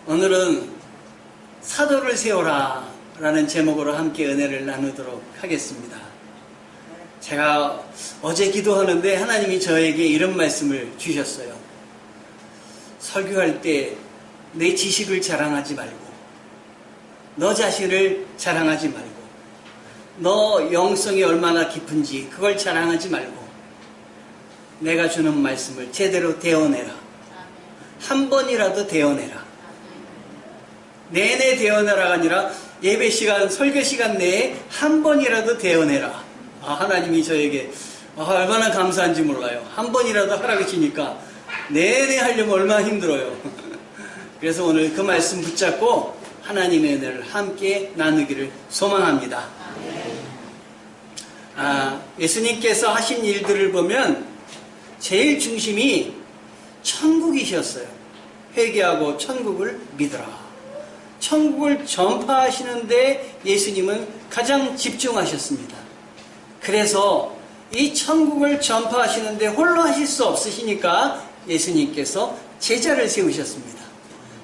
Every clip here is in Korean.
오늘은 사도를 세워라 라는 제목으로 함께 은혜를 나누도록 하겠습니다. 제가 어제 기도하는데 하나님이 저에게 이런 말씀을 주셨어요. 설교할 때 내 지식을 자랑하지 말고, 너 자신을 자랑하지 말고, 너 영성이 얼마나 깊은지 그걸 자랑하지 말고, 내가 주는 말씀을 제대로 대어내라. 한 번이라도 대어내라. 내내 대어내라가 아니라 예배 시간, 설교 시간 내에 한 번이라도 대어내라. 하나님이 저에게 얼마나 감사한지 몰라요. 한 번이라도 하라고 주니까 내내 하려면 얼마나 힘들어요. 그래서 오늘 그 말씀 붙잡고 하나님의 은혜를 함께 나누기를 소망합니다. 예수님께서 하신 일들을 보면 제일 중심이 천국이셨어요. 회개하고 천국을 믿어라. 천국을 전파하시는데 예수님은 가장 집중하셨습니다. 그래서 이 천국을 전파하시는데 홀로 하실 수 없으시니까 예수님께서 제자를 세우셨습니다.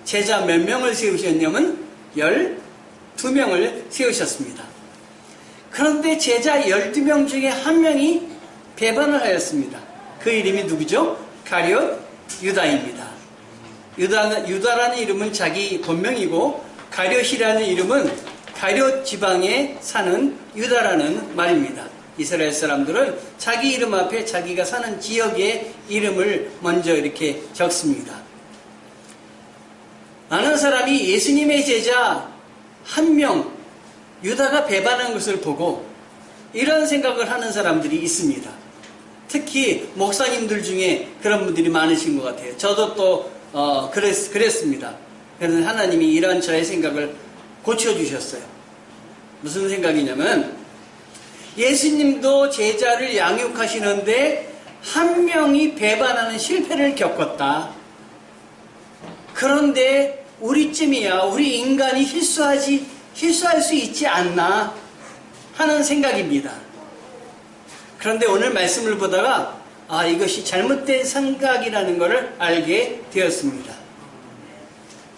제자 몇 명을 세우셨냐면 12명을 세우셨습니다. 그런데 제자 12명 중에 한 명이 배반을 하였습니다. 그 이름이 누구죠? 가룟 유다입니다. 유다라는 이름은 자기 본명이고 가룟이라는 이름은 가룟 지방에 사는 유다라는 말입니다. 이스라엘 사람들은 자기 이름 앞에 자기가 사는 지역의 이름을 먼저 이렇게 적습니다. 많은 사람이 예수님의 제자 한 명 유다가 배반한 것을 보고 이런 생각을 하는 사람들이 있습니다. 특히 목사님들 중에 그런 분들이 많으신 것 같아요. 저도 또 그랬습니다. 그래서 하나님이 이런 저의 생각을 고쳐주셨어요. 무슨 생각이냐면 예수님도 제자를 양육하시는데 한 명이 배반하는 실패를 겪었다. 그런데 우리쯤이야 우리 인간이 실수할 수 있지 않나 하는 생각입니다. 그런데 오늘 말씀을 보다가 이것이 잘못된 생각이라는 것을 알게 되었습니다.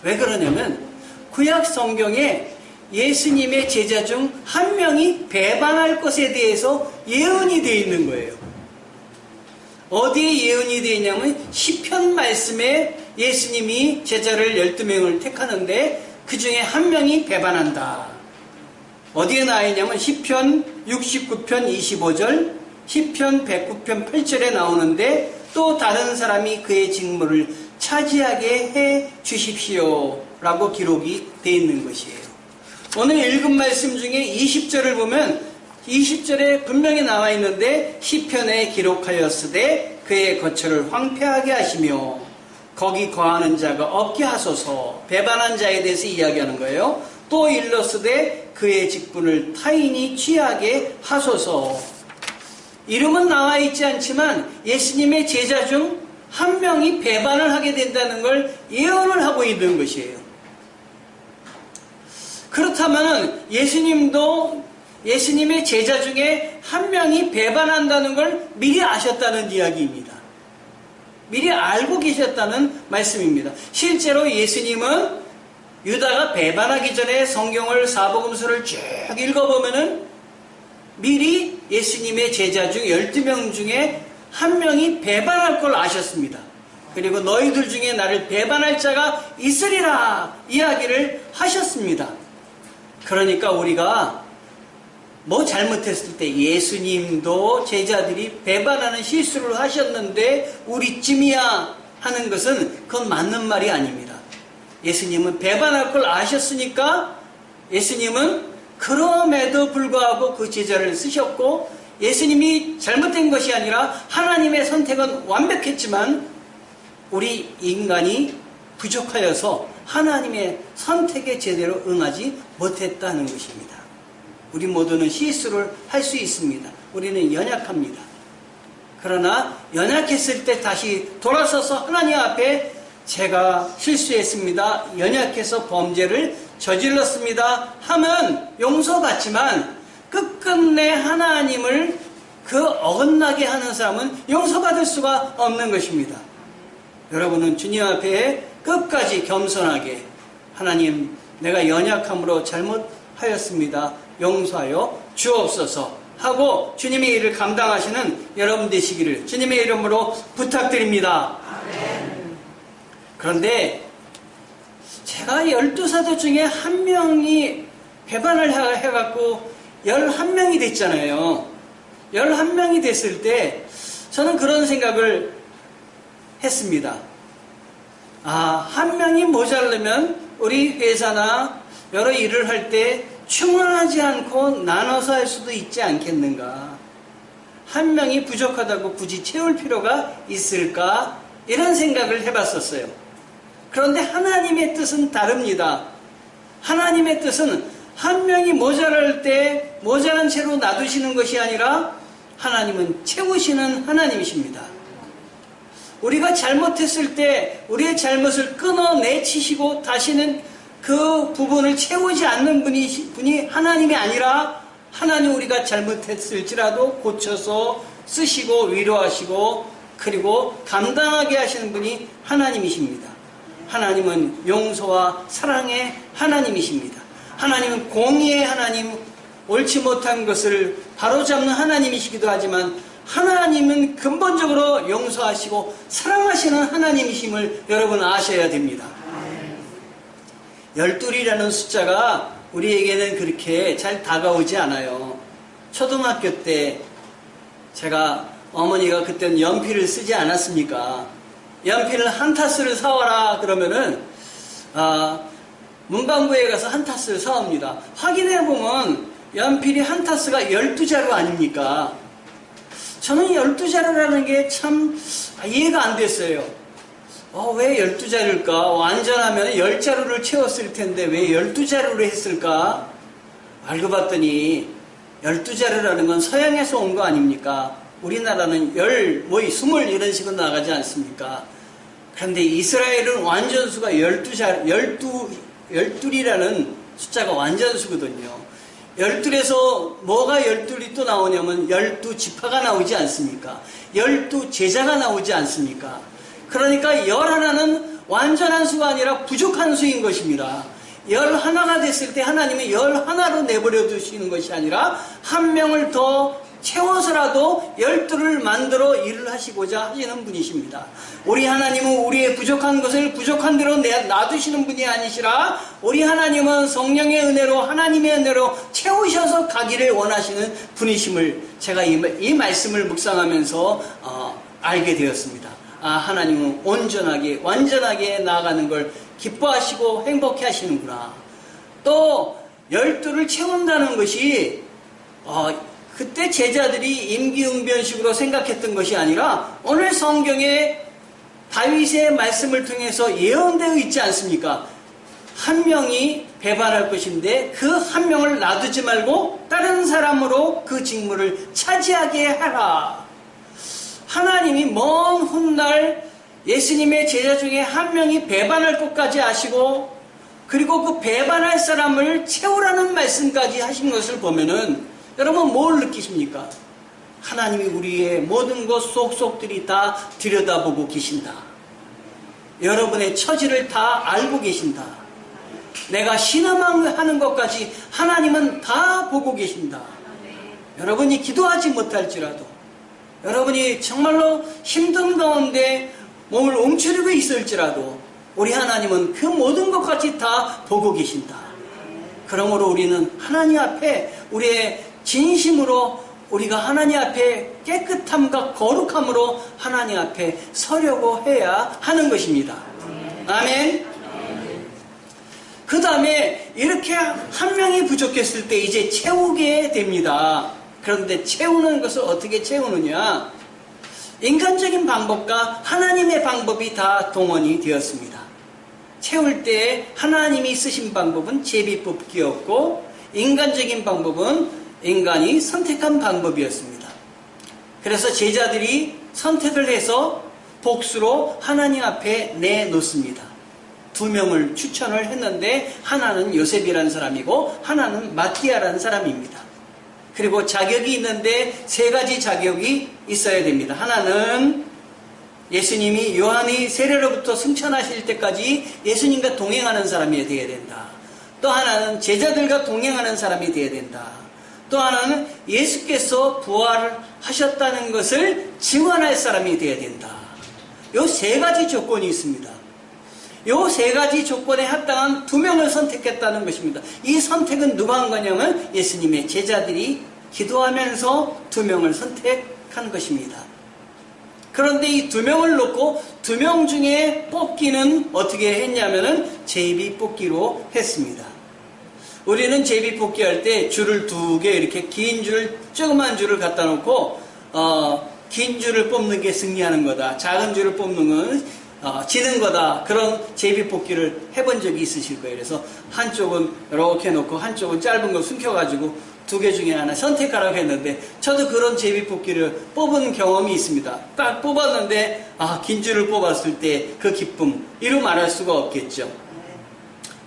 왜 그러냐면 구약 성경에 예수님의 제자 중 한 명이 배반할 것에 대해서 예언이 되어 있는 거예요. 어디에 예언이 되어 있냐면 시편 말씀에 예수님이 제자를 12명을 택하는데 그 중에 한 명이 배반한다. 어디에 나와 있냐면 시편 69편 25절, 시편 109편 8절에 나오는데 또 다른 사람이 그의 직무를 차지하게 해 주십시오 라고 기록이 되어 있는 것이에요. 오늘 읽은 말씀 중에 20절을 보면 20절에 분명히 나와 있는데 시편에 기록하였으되 그의 거처를 황폐하게 하시며 거기 거하는 자가 없게 하소서. 배반한 자에 대해서 이야기하는 거예요. 또 일렀으되 그의 직분을 타인이 취하게 하소서. 이름은 나와 있지 않지만 예수님의 제자 중 한 명이 배반을 하게 된다는 걸 예언을 하고 있는 것이에요. 그렇다면 예수님도 예수님의 제자 중에 한 명이 배반한다는 걸 미리 아셨다는 이야기입니다. 미리 알고 계셨다는 말씀입니다. 실제로 예수님은 유다가 배반하기 전에 성경을 사복음서를 쭉 읽어보면은 미리 예수님의 제자 중 12명 중에 한 명이 배반할 걸 아셨습니다. 그리고 너희들 중에 나를 배반할 자가 있으리라 이야기를 하셨습니다. 그러니까 우리가 뭐 잘못했을 때 예수님도 제자들이 배반하는 실수를 하셨는데 우리쯤이야 하는 것은 그건 맞는 말이 아닙니다. 예수님은 배반할 걸 아셨으니까 예수님은 그럼에도 불구하고 그 제자를 쓰셨고 예수님이 잘못된 것이 아니라 하나님의 선택은 완벽했지만 우리 인간이 부족하여서 하나님의 선택에 제대로 응하지 못했다는 것입니다. 우리 모두는 실수를 할 수 있습니다. 우리는 연약합니다. 그러나 연약했을 때 다시 돌아서서 하나님 앞에 제가 실수했습니다. 연약해서 범죄를 저질렀습니다. 하면 용서받지만 끝끝내 하나님을 그 어긋나게 하는 사람은 용서받을 수가 없는 것입니다. 여러분은 주님 앞에 끝까지 겸손하게 하나님, 내가 연약함으로 잘못하였습니다. 용서하여 주옵소서 하고 주님의 일을 감당하시는 여러분 되시기를 주님의 이름으로 부탁드립니다. 그런데 제가 12사도 중에 한 명이 배반을 해갖고 11명이 됐잖아요. 11명이 됐을 때 저는 그런 생각을 했습니다. 한 명이 모자르면 우리 회사나 여러 일을 할 때 충분하지 않고 나눠서 할 수도 있지 않겠는가. 한 명이 부족하다고 굳이 채울 필요가 있을까? 이런 생각을 해봤었어요. 그런데 하나님의 뜻은 다릅니다. 하나님의 뜻은 한 명이 모자랄 때 모자란 채로 놔두시는 것이 아니라 하나님은 채우시는 하나님이십니다. 우리가 잘못했을 때 우리의 잘못을 끊어내치시고 다시는 그 부분을 채우지 않는 분이 하나님이 아니라 하나님 우리가 잘못했을지라도 고쳐서 쓰시고 위로하시고 그리고 감당하게 하시는 분이 하나님이십니다. 하나님은 용서와 사랑의 하나님이십니다. 하나님은 공의의 하나님, 옳지 못한 것을 바로잡는 하나님이시기도 하지만 하나님은 근본적으로 용서하시고 사랑하시는 하나님이심을 여러분 아셔야 됩니다. 12이라는 숫자가 우리에게는 그렇게 잘 다가오지 않아요. 초등학교 때 제가 어머니가 그때는 연필을 쓰지 않았습니까? 연필을 한 타스를 사와라 그러면은 문방구에 가서 한 타스를 사옵니다. 확인해보면 연필이 한 타스가 12자루 아닙니까? 저는 12자루라는 게 참 이해가 안 됐어요. 왜 12자루일까? 완전하면 10자루를 채웠을 텐데 왜 12자루를 했을까? 알고 봤더니 12자루라는 건 서양에서 온 거 아닙니까? 우리나라는 10, 20 이런 식으로 나가지 않습니까? 그런데 이스라엘은 완전수가 12이라는 숫자가 완전수거든요. 12에서 뭐가 12이 또 나오냐면 12지파가 나오지 않습니까? 12제자가 나오지 않습니까? 그러니까 11는 완전한 수가 아니라 부족한 수인 것입니다. 11가 됐을 때 하나님은 11로 내버려 두시는 것이 아니라 한 명을 더 채워서라도 12를 만들어 일을 하시고자 하시는 분이십니다. 우리 하나님은 우리의 부족한 것을 부족한 대로 놔두시는 분이 아니시라 우리 하나님은 성령의 은혜로 하나님의 은혜로 채우셔서 가기를 원하시는 분이심을 제가 이 말씀을 묵상하면서 알게 되었습니다. 하나님은 온전하게 완전하게 나아가는 걸 기뻐하시고 행복해 하시는구나. 또 12를 채운다는 것이 그때 제자들이 임기응변식으로 생각했던 것이 아니라 오늘 성경에 다윗의 말씀을 통해서 예언되어 있지 않습니까? 한 명이 배반할 것인데 그 한 명을 놔두지 말고 다른 사람으로 그 직무를 차지하게 하라. 하나님이 먼 훗날 예수님의 제자 중에 한 명이 배반할 것까지 아시고 그리고 그 배반할 사람을 채우라는 말씀까지 하신 것을 보면은 여러분 뭘 느끼십니까? 하나님이 우리의 모든 것 속속들이 다 들여다보고 계신다. 여러분의 처지를 다 알고 계신다. 내가 신음하는 것까지 하나님은 다 보고 계신다. 여러분이 기도하지 못할지라도 여러분이 정말로 힘든 가운데 몸을 움츠리고 있을지라도 우리 하나님은 그 모든 것까지 다 보고 계신다. 그러므로 우리는 하나님 앞에 우리의 진심으로 우리가 하나님 앞에 깨끗함과 거룩함으로 하나님 앞에 서려고 해야 하는 것입니다. 아멘. 그 다음에 이렇게 한 명이 부족했을 때 이제 채우게 됩니다. 그런데 채우는 것을 어떻게 채우느냐? 인간적인 방법과 하나님의 방법이 다 동원이 되었습니다. 채울 때 하나님이 쓰신 방법은 제비뽑기였고 인간적인 방법은 인간이 선택한 방법이었습니다. 그래서 제자들이 선택을 해서 복수로 하나님 앞에 내놓습니다. 2명을 추천을 했는데 하나는 요셉이라는 사람이고 하나는 마티아라는 사람입니다. 그리고 자격이 있는데 3가지 자격이 있어야 됩니다. 하나는 예수님이 요한이 세례로부터 승천하실 때까지 예수님과 동행하는 사람이 되어야 된다. 또 하나는 제자들과 동행하는 사람이 되어야 된다. 또 하나는 예수께서 부활하셨다는 것을 증언할 사람이 되어야 된다. 요 세 가지 조건이 있습니다. 요 세 가지 조건에 합당한 2명을 선택했다는 것입니다. 이 선택은 누가 한 거냐면 예수님의 제자들이 기도하면서 2명을 선택한 것입니다. 그런데 이 2명을 놓고 2명 중에 뽑기는 어떻게 했냐면은 제비 뽑기로 했습니다. 우리는 제비 뽑기 할 때 줄을 2개 이렇게 긴 줄, 조그만 줄을 갖다 놓고 긴 줄을 뽑는 게 승리하는 거다. 작은 줄을 뽑는 건 지는 거다. 그런 제비 뽑기를 해본 적이 있으실 거예요. 그래서 한쪽은 이렇게 놓고 한쪽은 짧은 거 숨겨가지고 2개 중에 하나 선택하라고 했는데 저도 그런 제비 뽑기를 뽑은 경험이 있습니다. 딱 뽑았는데 긴 줄을 뽑았을 때 그 기쁨 이루 말할 수가 없겠죠.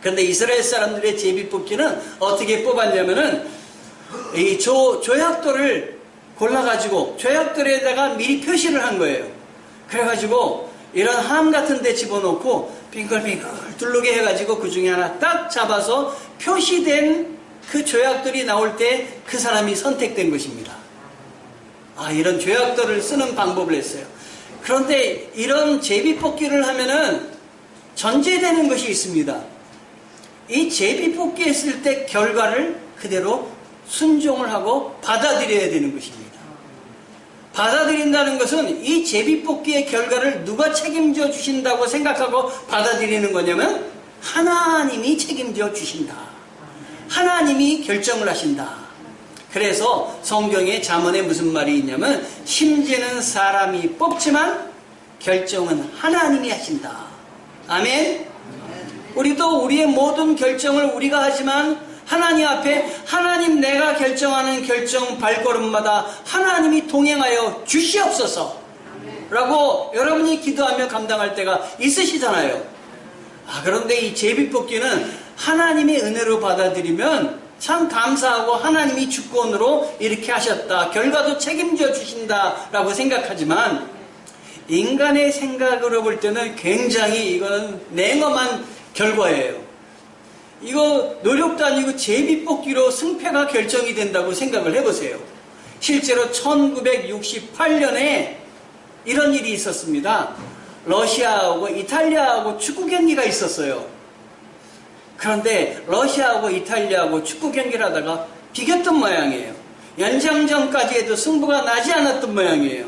그런데 이스라엘 사람들의 제비 뽑기는 어떻게 뽑았냐면은 이 조약돌을 골라가지고 조약돌에다가 미리 표시를 한 거예요. 그래가지고 이런 함 같은 데 집어넣고 빙글빙글 둘르게 해가지고 그 중에 하나 딱 잡아서 표시된 그 조약돌이 나올 때 그 사람이 선택된 것입니다. 이런 조약돌을 쓰는 방법을 했어요. 그런데 이런 제비뽑기를 하면은 전제되는 것이 있습니다. 이 제비뽑기 했을 때 결과를 그대로 순종을 하고 받아들여야 되는 것입니다. 받아들인다는 것은 이 제비뽑기의 결과를 누가 책임져 주신다고 생각하고 받아들이는 거냐면 하나님이 책임져 주신다. 하나님이 결정을 하신다. 그래서 성경의 잠언에 무슨 말이 있냐면 심지는 사람이 뽑지만 결정은 하나님이 하신다. 아멘. 우리도 우리의 모든 결정을 우리가 하지만 하나님 앞에 하나님 내가 결정하는 결정 발걸음마다 하나님이 동행하여 주시옵소서 라고 여러분이 기도하며 감당할 때가 있으시잖아요. 그런데 이 제비뽑기는 하나님의 은혜로 받아들이면 참 감사하고 하나님이 주권으로 이렇게 하셨다. 결과도 책임져 주신다 라고 생각하지만 인간의 생각으로 볼 때는 굉장히 이거는 냉엄한 결과예요. 이거 노력도 아니고 제비뽑기로 승패가 결정이 된다고 생각을 해보세요. 실제로 1968년에 이런 일이 있었습니다. 러시아하고 이탈리아하고 축구 경기가 있었어요. 그런데 러시아하고 이탈리아하고 축구 경기를 하다가 비겼던 모양이에요. 연장전까지 해도 승부가 나지 않았던 모양이에요.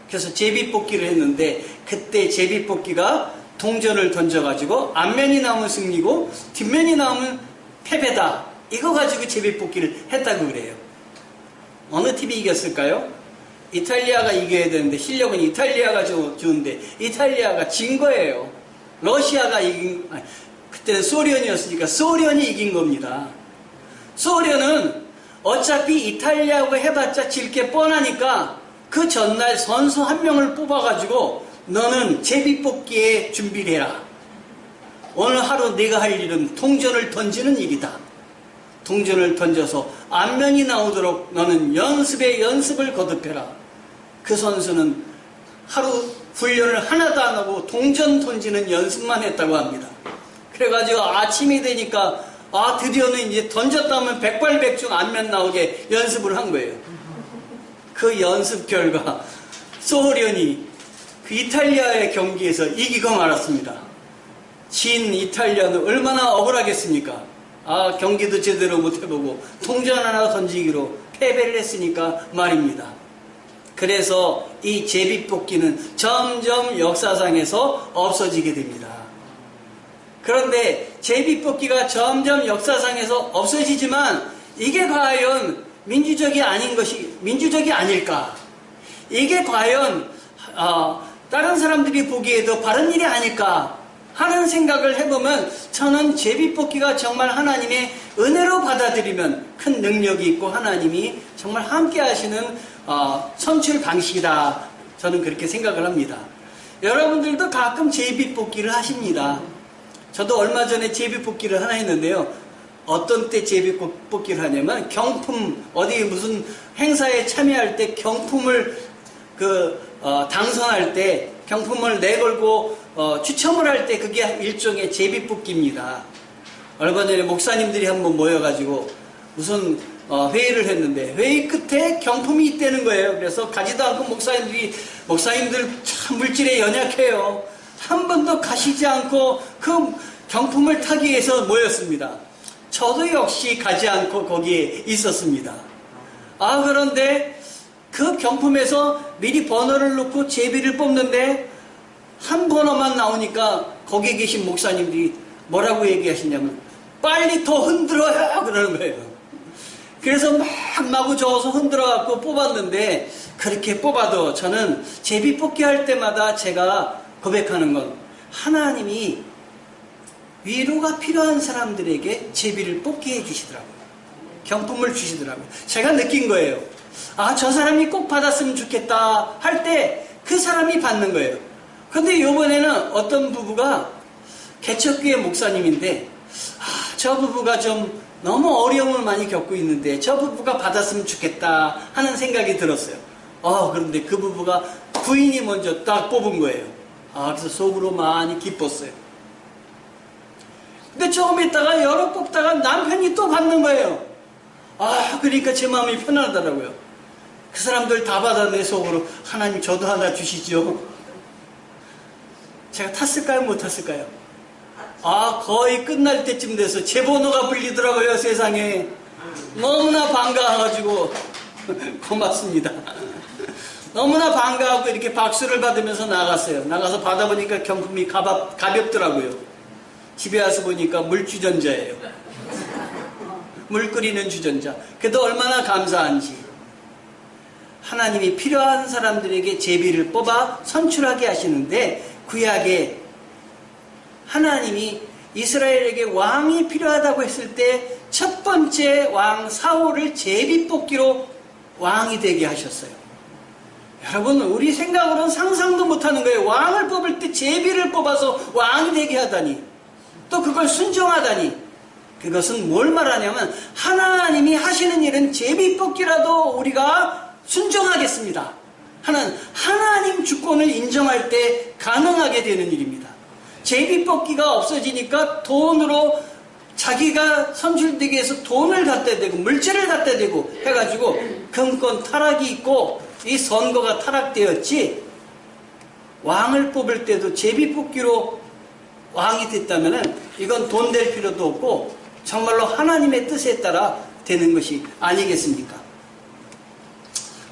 그래서 제비뽑기를 했는데 그때 제비뽑기가 동전을 던져가지고 앞면이 나오면 승리고 뒷면이 나오면 패배다. 이거 가지고 제비뽑기를 했다고 그래요. 어느 팀이 이겼을까요? 이탈리아가 이겨야 되는데 실력은 이탈리아가 좋은데 이탈리아가 진 거예요. 러시아가 그때는 소련이었으니까 소련이 이긴 겁니다. 소련은 어차피 이탈리아하고 해봤자 질 게 뻔하니까 그 전날 선수 한 명을 뽑아가지고 너는 제비뽑기에 준비를 해라. 오늘 하루 네가 할 일은 동전을 던지는 일이다. 동전을 던져서 앞면이 나오도록 너는 연습을 거듭해라. 그 선수는 하루 훈련을 하나도 안 하고 동전 던지는 연습만 했다고 합니다. 그래가지고 아침이 되니까 드디어는 이제 던졌다면 백발백중 앞면 나오게 연습을 한 거예요. 그 연습 결과 소련이 그 이탈리아의 경기에서 이기고 말았습니다. 진 이탈리아는 얼마나 억울하겠습니까? 경기도 제대로 못 해보고 동전 하나 던지기로 패배를 했으니까 말입니다. 그래서 이 제비뽑기는 점점 역사상에서 없어지게 됩니다. 그런데 제비뽑기가 점점 역사상에서 없어지지만 이게 과연 민주적이 아닐까? 이게 과연 다른 사람들이 보기에도 바른 일이 아닐까 하는 생각을 해보면 저는 제비뽑기가 정말 하나님의 은혜로 받아들이면 큰 능력이 있고 하나님이 정말 함께 하시는 선출 방식이다. 저는 그렇게 생각을 합니다. 여러분들도 가끔 제비뽑기를 하십니다. 저도 얼마 전에 제비뽑기를 하나 했는데요. 어떤 때 제비뽑기를 하냐면 경품, 어디 무슨 행사에 참여할 때 경품을 당선할 때 경품을 내걸고 추첨을 할 때 그게 일종의 제비뽑기입니다. 얼마 전에 목사님들이 한번 모여가지고 무슨 회의를 했는데 회의 끝에 경품이 있다는 거예요. 그래서 가지도 않고 목사님들 참 물질에 연약해요. 한 번도 가시지 않고 그 경품을 타기 위해서 모였습니다. 저도 역시 가지 않고 거기에 있었습니다. 그런데 그 경품에서 미리 번호를 넣고 제비를 뽑는데 한 번호만 나오니까 거기에 계신 목사님들이 뭐라고 얘기하시냐면 빨리 더 흔들어요 그러는 거예요. 그래서 막 마구 저어서 흔들어 갖고 뽑았는데 그렇게 뽑아도 저는 제비 뽑기 할 때마다 제가 고백하는 건 하나님이 위로가 필요한 사람들에게 제비를 뽑게 해주시더라고요. 경품을 주시더라고요. 제가 느낀 거예요. 저 사람이 꼭 받았으면 좋겠다 할 때 그 사람이 받는 거예요. 근데 이번에는 어떤 부부가 개척교회 목사님인데 저 부부가 좀 너무 어려움을 많이 겪고 있는데 저 부부가 받았으면 좋겠다 하는 생각이 들었어요. 그런데 그 부부가 부인이 먼저 딱 뽑은 거예요. 그래서 속으로 많이 기뻤어요. 근데 조금 있다가 여러 뽑다가 남편이 또 받는 거예요. 그러니까 제 마음이 편하더라고요. 그 사람들 다 받았네. 속으로 하나님 저도 하나 주시죠. 제가 탔을까요? 못 탔을까요? 거의 끝날 때쯤 돼서 제 번호가 불리더라고요. 세상에 너무나 반가워가지고 고맙습니다. 너무나 반가워하고 이렇게 박수를 받으면서 나갔어요. 나가서 받아보니까 경품이 가볍더라고요. 집에 와서 보니까 물주전자예요. 물 끓이는 주전자. 그래도 얼마나 감사한지. 하나님이 필요한 사람들에게 제비를 뽑아 선출하게 하시는데 구약에 하나님이 이스라엘에게 왕이 필요하다고 했을 때 첫 번째 왕 사울을 제비 뽑기로 왕이 되게 하셨어요. 여러분, 우리 생각으로는 상상도 못하는 거예요. 왕을 뽑을 때 제비를 뽑아서 왕이 되게 하다니, 또 그걸 순종하다니. 그것은 뭘 말하냐면 하나님이 하시는 일은 제비 뽑기라도 우리가 순종하겠습니다 하는 하나님 주권을 인정할 때 가능하게 되는 일입니다. 제비 뽑기가 없어지니까 돈으로 자기가 선출되기 위해서 돈을 갖다 대고 물질을 갖다 대고 해가지고 금권 타락이 있고 이 선거가 타락되었지, 왕을 뽑을 때도 제비 뽑기로 왕이 됐다면 이건 돈 될 필요도 없고 정말로 하나님의 뜻에 따라 되는 것이 아니겠습니까?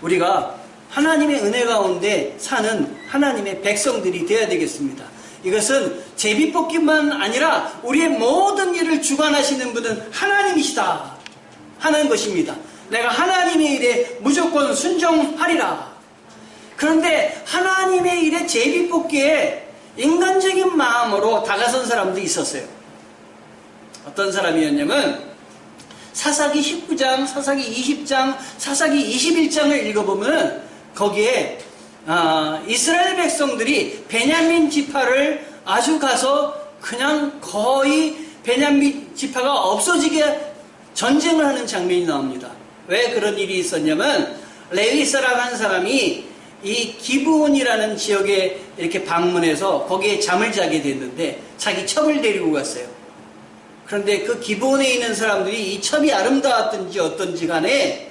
우리가 하나님의 은혜 가운데 사는 하나님의 백성들이 되어야 되겠습니다. 이것은 제비뽑기만 아니라 우리의 모든 일을 주관하시는 분은 하나님이시다 하는 것입니다. 내가 하나님의 일에 무조건 순종하리라. 그런데 하나님의 일에 제비뽑기에 인간적인 마음으로 다가선 사람도 있었어요. 어떤 사람이었냐면 사사기 19장, 사사기 20장, 사사기 21장을 읽어보면 거기에 이스라엘 백성들이 베냐민 지파를 아주 가서 그냥 거의 베냐민 지파가 없어지게 전쟁을 하는 장면이 나옵니다. 왜 그런 일이 있었냐면 레위 사람 한 사람이 이 기브온이라는 지역에 이렇게 방문해서 거기에 잠을 자게 됐는데 자기 첩을 데리고 갔어요. 그런데 그 기브온에 있는 사람들이 이 첩이 아름다웠든지 어떤지 간에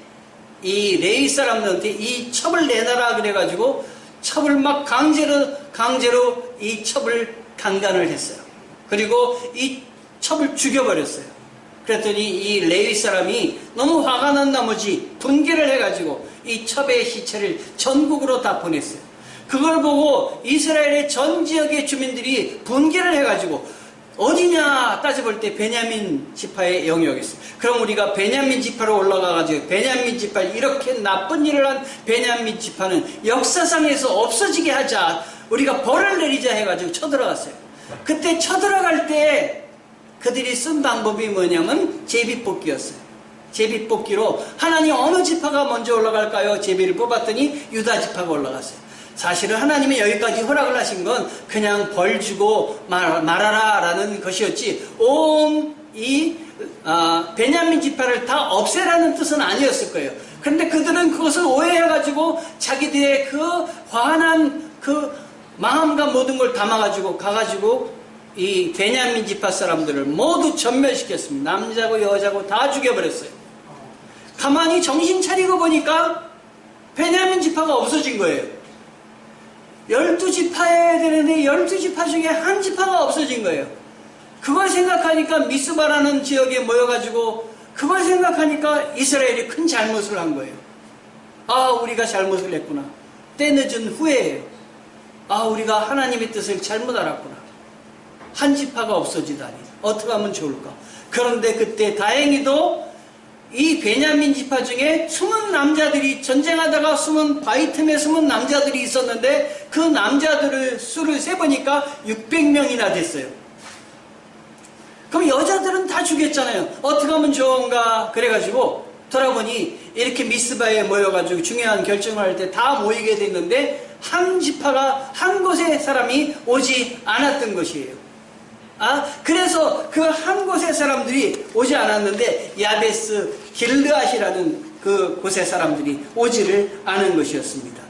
이 레위 사람들한테 이 첩을 내놔라 그래가지고 첩을 막 강제로 이 첩을 강간을 했어요. 그리고 이 첩을 죽여버렸어요. 그랬더니 이 레위 사람이 너무 화가 난 나머지 분개를 해가지고 이 첩의 시체를 전국으로 다 보냈어요. 그걸 보고 이스라엘의 전 지역의 주민들이 분개를 해가지고 어디냐 따져볼 때 베냐민 지파의 영역이 있어요. 그럼 우리가 베냐민 지파로 올라가가지고 베냐민 지파, 이렇게 나쁜 일을 한 베냐민 지파는 역사상에서 없어지게 하자, 우리가 벌을 내리자 해가지고 쳐들어갔어요. 그때 쳐들어갈 때 그들이 쓴 방법이 뭐냐면 제비뽑기였어요. 제비뽑기로 하나님 어느 지파가 먼저 올라갈까요? 제비를 뽑았더니 유다 지파가 올라갔어요. 사실은 하나님이 여기까지 허락을 하신 건 그냥 벌 주고 말아라 라는 것이었지 온 이 베냐민 지파를 다 없애라는 뜻은 아니었을 거예요. 그런데 그들은 그것을 오해해가지고 자기들의 그 화난 그 마음과 모든 걸 담아가지고 가가지고 이 베냐민 지파 사람들을 모두 전멸시켰습니다. 남자고 여자고 다 죽여버렸어요. 가만히 정신 차리고 보니까 베냐민 지파가 없어진 거예요. 12지파여야 되는데 12지파 중에 한 지파가 없어진 거예요. 그걸 생각하니까 미스바라는 지역에 모여가지고 그걸 생각하니까 이스라엘이 큰 잘못을 한 거예요. 아, 우리가 잘못을 했구나. 때늦은 후회예요. 아, 우리가 하나님의 뜻을 잘못 알았구나. 한 지파가 없어지다니 어떻게 하면 좋을까. 그런데 그때 다행히도 이 베냐민 지파 중에 숨은 남자들이, 전쟁하다가 숨은 바위 틈에 숨은 남자들이 있었는데 그 남자들을 수를 세보니까 600명이나 됐어요. 그럼 여자들은 다 죽였잖아요. 어떻게 하면 좋은가. 그래가지고 돌아보니 이렇게 미스바에 모여가지고 중요한 결정을 할 때 다 모이게 됐는데 한 지파가 한 곳의 사람이 오지 않았던 것이에요. 그래서 그 한 곳의 사람들이 오지 않았는데 야베스 길르앗이라는 그 곳의 사람들이 오지를 않은 것이었습니다.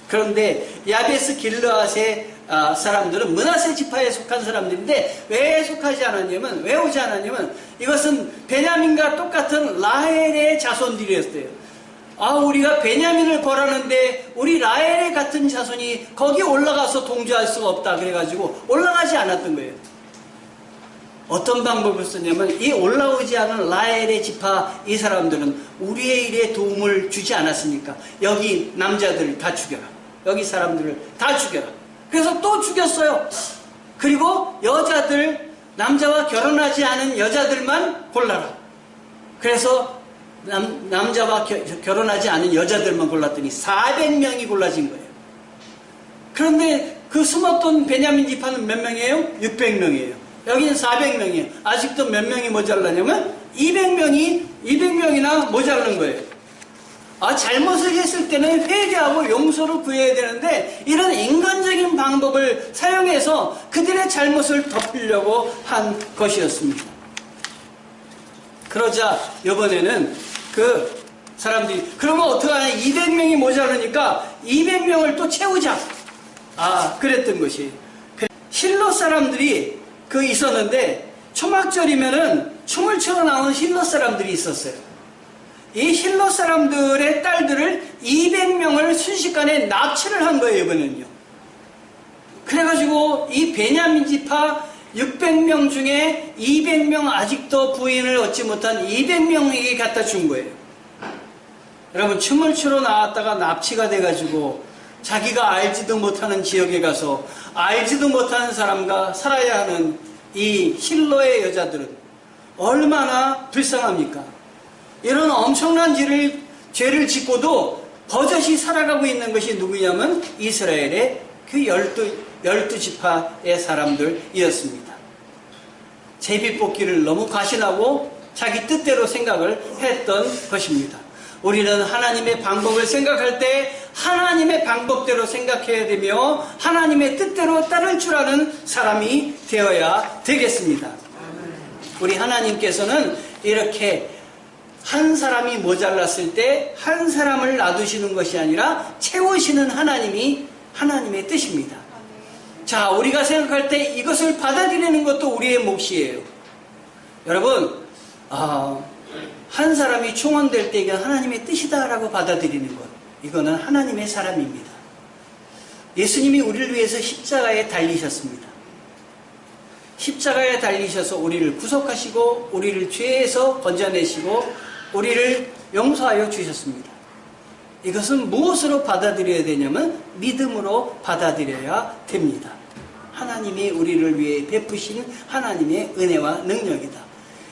그런데 야베스 길르앗의 사람들은 므낫세 지파에 속한 사람들인데 왜 속하지 않았냐면, 왜 오지 않았냐면 이것은 베냐민과 똑같은 라헬의 자손들이었어요. 우리가 베냐민을 벌하는데 우리 라헬의 같은 자손이 거기 올라가서 동조할 수가 없다 그래가지고 올라가지 않았던 거예요. 어떤 방법을 썼냐면 이 올라오지 않은 라헬의 지파 이 사람들은 우리의 일에 도움을 주지 않았으니까 여기 남자들을 다 죽여라. 여기 사람들을 다 죽여라. 그래서 또 죽였어요. 그리고 여자들, 남자와 결혼하지 않은 여자들만 골라라. 그래서 남자와 결혼하지 않은 여자들만 골랐더니 400명이 골라진 거예요. 그런데 그 숨었던 베냐민 지파는 몇 명이에요? 600명이에요. 여기는 400명이에요. 아직도 몇 명이 모자라냐면 200명이나 모자라는 거예요. 잘못을 했을 때는 회개하고 용서를 구해야 되는데 이런 인간적인 방법을 사용해서 그들의 잘못을 덮으려고 한 것이었습니다. 그러자 이번에는 그 사람들이 그러면 어떡하냐, 200명이 모자라니까 200명을 또 채우자. 그랬던 것이. 실로 사람들이 있었는데 초막절이면은 춤을 춰 나오는 실로 사람들이 있었어요. 이 실로 사람들의 딸들을 200명을 순식간에 납치를 한 거예요, 이번에는요. 그래가지고 이 베냐민 지파 600명 중에 200명 아직도 부인을 얻지 못한 200명에게 갖다 준 거예요. 여러분, 춤을 추러 나왔다가 납치가 돼가지고 자기가 알지도 못하는 지역에 가서 알지도 못하는 사람과 살아야 하는 이 실로의 여자들은 얼마나 불쌍합니까? 이런 엄청난 죄를 짓고도 버젓이 살아가고 있는 것이 누구냐면 이스라엘의 그 12지파의 사람들이었습니다. 제비뽑기를 너무 과신하고 자기 뜻대로 생각을 했던 것입니다. 우리는 하나님의 방법을 생각할 때 하나님의 방법대로 생각해야 되며 하나님의 뜻대로 따를 줄 아는 사람이 되어야 되겠습니다. 우리 하나님께서는 이렇게 한 사람이 모자랐을 때 한 사람을 놔두시는 것이 아니라 채우시는 하나님이 하나님의 뜻입니다. 자, 우리가 생각할 때 이것을 받아들이는 것도 우리의 몫이에요. 여러분, 한 사람이 충원될 때 이건 하나님의 뜻이다라고 받아들이는 것, 이거는 하나님의 사람입니다. 예수님이 우리를 위해서 십자가에 달리셨습니다. 십자가에 달리셔서 우리를 구속하시고 우리를 죄에서 건져내시고 우리를 용서하여 주셨습니다. 이것은 무엇으로 받아들여야 되냐면 믿음으로 받아들여야 됩니다. 하나님이 우리를 위해 베푸신 하나님의 은혜와 능력이다.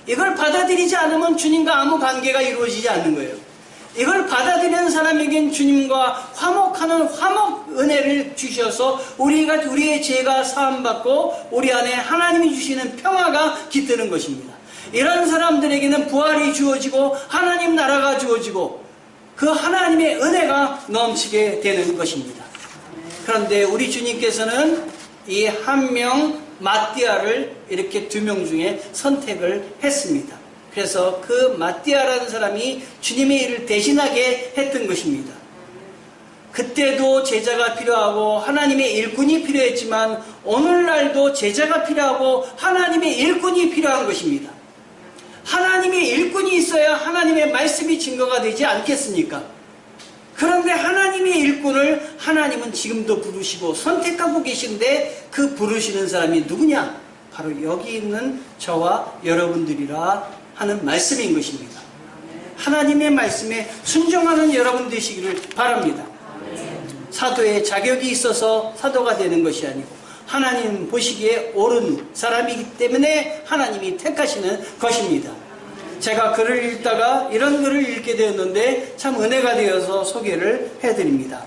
이걸 받아들이지 않으면 주님과 아무 관계가 이루어지지 않는 거예요. 이걸 받아들이는 사람에겐 주님과 화목하는 화목 은혜를 주셔서 우리의 죄가 사함받고 우리 안에 하나님이 주시는 평화가 깃드는 것입니다. 이런 사람들에게는 부활이 주어지고 하나님 나라가 주어지고 그 하나님의 은혜가 넘치게 되는 것입니다. 그런데 우리 주님께서는 이 한 명 마띠아를 이렇게 2명 중에 선택을 했습니다. 그래서 그 마띠아라는 사람이 주님의 일을 대신하게 했던 것입니다. 그때도 제자가 필요하고 하나님의 일꾼이 필요했지만 오늘날도 제자가 필요하고 하나님의 일꾼이 필요한 것입니다. 하나님의 일꾼이 있어야 하나님의 말씀이 증거가 되지 않겠습니까? 그런데 하나님의 일꾼을 하나님은 지금도 부르시고 선택하고 계신데 그 부르시는 사람이 누구냐? 바로 여기 있는 저와 여러분들이라 하는 말씀인 것입니다. 하나님의 말씀에 순종하는 여러분 되시기를 바랍니다. 사도의 자격이 있어서 사도가 되는 것이 아니고 하나님 보시기에 옳은 사람이기 때문에 하나님이 택하시는 것입니다. 제가 글을 읽다가 이런 글을 읽게 되었는데 참 은혜가 되어서 소개를 해드립니다.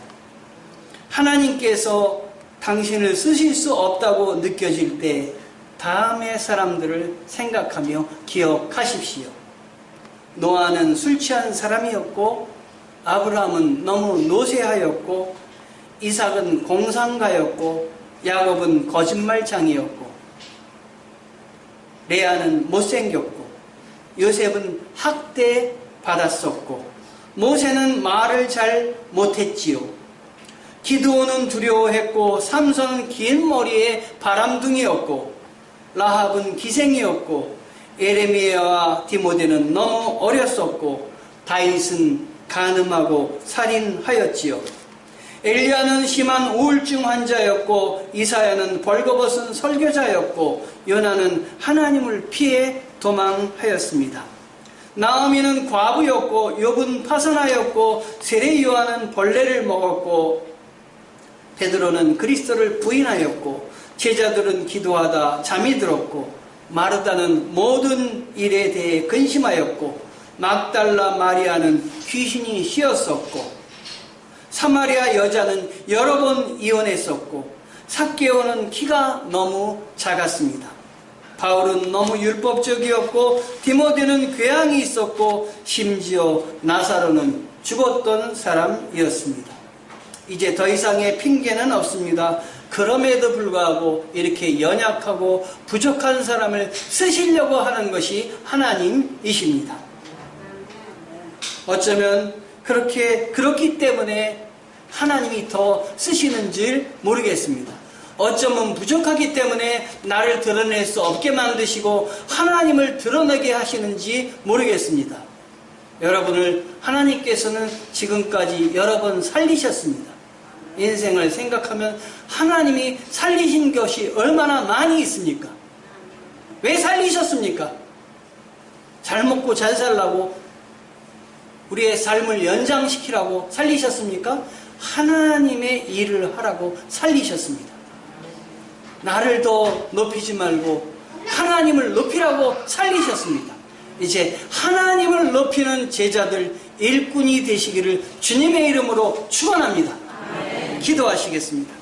하나님께서 당신을 쓰실 수 없다고 느껴질 때 다음의 사람들을 생각하며 기억하십시오. 노아는 술 취한 사람이었고 아브라함은 너무 노쇠하였고 이삭은 공상가였고 야곱은 거짓말장이었고 레아는 못생겼고 요셉은 학대받았었고 모세는 말을 잘 못했지요. 기드온은 두려워했고 삼손은 긴 머리에 바람둥이였고 라합은 기생이었고 에레미야와 디모데는 너무 어렸었고 다윗은 간음하고 살인하였지요. 엘리야는 심한 우울증 환자였고 이사야는 벌거벗은 설교자였고 요나는 하나님을 피해 도망하였습니다. 나오미는 과부였고 욥은 파선하였고 세례 요한은 벌레를 먹었고 베드로는 그리스도를 부인하였고 제자들은 기도하다 잠이 들었고 마르다는 모든 일에 대해 근심하였고 막달라 마리아는 귀신이 씌었었고 사마리아 여자는 여러 번 이혼했었고 삭개오는 키가 너무 작았습니다. 바울은 너무 율법적이었고 디모데는 궤양이 있었고 심지어 나사로는 죽었던 사람이었습니다. 이제 더 이상의 핑계는 없습니다. 그럼에도 불구하고 이렇게 연약하고 부족한 사람을 쓰시려고 하는 것이 하나님이십니다. 어쩌면 그렇기 때문에 하나님이 더 쓰시는지 모르겠습니다. 어쩌면 부족하기 때문에 나를 드러낼 수 없게 만드시고 하나님을 드러내게 하시는지 모르겠습니다. 여러분을 하나님께서는 지금까지 여러 번 살리셨습니다. 인생을 생각하면 하나님이 살리신 것이 얼마나 많이 있습니까? 왜 살리셨습니까? 잘 먹고 잘 살라고 우리의 삶을 연장시키라고 살리셨습니까? 하나님의 일을 하라고 살리셨습니다. 나를 더 높이지 말고 하나님을 높이라고 살리셨습니다. 이제 하나님을 높이는 제자들 일꾼이 되시기를 주님의 이름으로 축원합니다. 기도하시겠습니다.